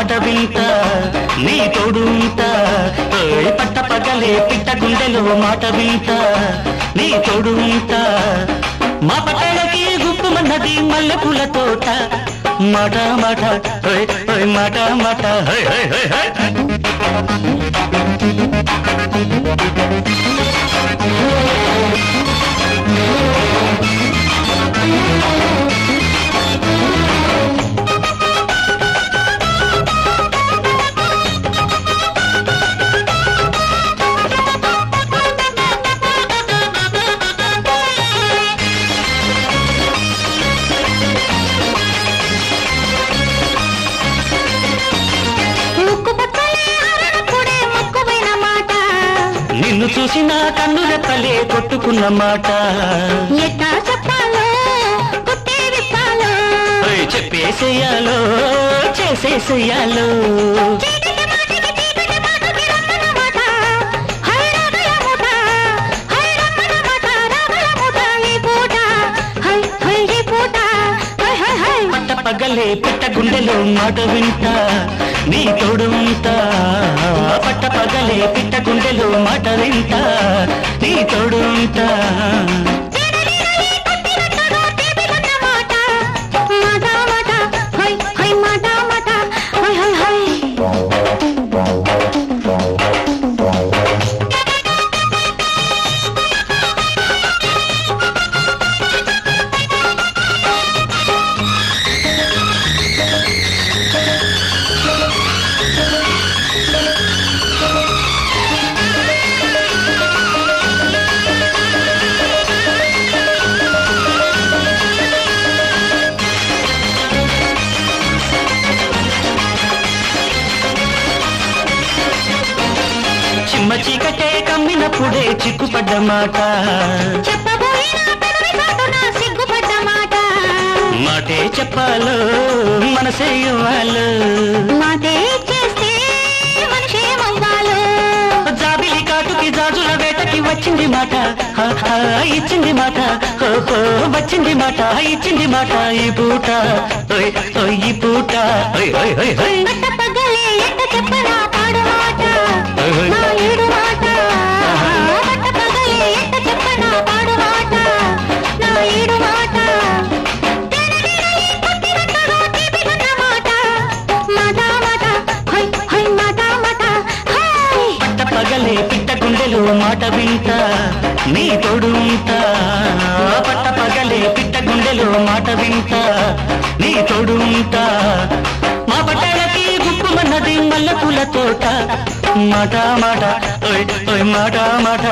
మాట వింటా నీ తోడు ఉంటా పట్ట పగలే పిట్ట గుండెలో మాట వింటా నీ తోడు ఉంటా మా పట్టణకి గుప్పుమన్నది మల్లెపూల తోట మాట మాట మాట మాట నిన్ను చూసిన కన్ను రెప్పలే కొట్టుకున్న మాట ఎట్టా చెప్పాలో కొట్టే విప్పాలో చెప్పేసేయాలో చేసేసేయాలో పట్ట పగలే పిట్ట గుండెలో మాట వింటా నీ తోడు ఉంటా పట్ట పగలే పిట్ట గుండెలో మాట వింటా నీ తోడు ఉంటా చిమ్మ చీకటే కమ్మినప్పుడే చిక్కుపడ్డ మాట సిగ్గుపడ్డ మాట మాటే చెప్పాలో మనసే ఇవ్వాలో మాటే చేస్తే మనిషే మవ్వాలో జాబిలి కాటుకి జాజుల వేటకి వచ్చింది మాట ఇచ్చింది మాట వచ్చింది మాట ఇచ్చింది మాట ఈ పూట ఈ పూట పగలే ఎట్ట చెప్పరా పాడు మాట నా ఏడు మాట పగలే ఎట్ట చెప్పరా పాడు మాట నా ఏడు మాట పట్ట పగలే పిట్ట గుండెలో మాట వింటా నీ తోడు ఉంటా పట్ట పగలే పిట్ట గుండెలో మాట వింటా నీ తోడు ఉంటా మా పట్టణకి గుప్పుమన్నది మల్లెపూల తోట మాట మాట మాట మాట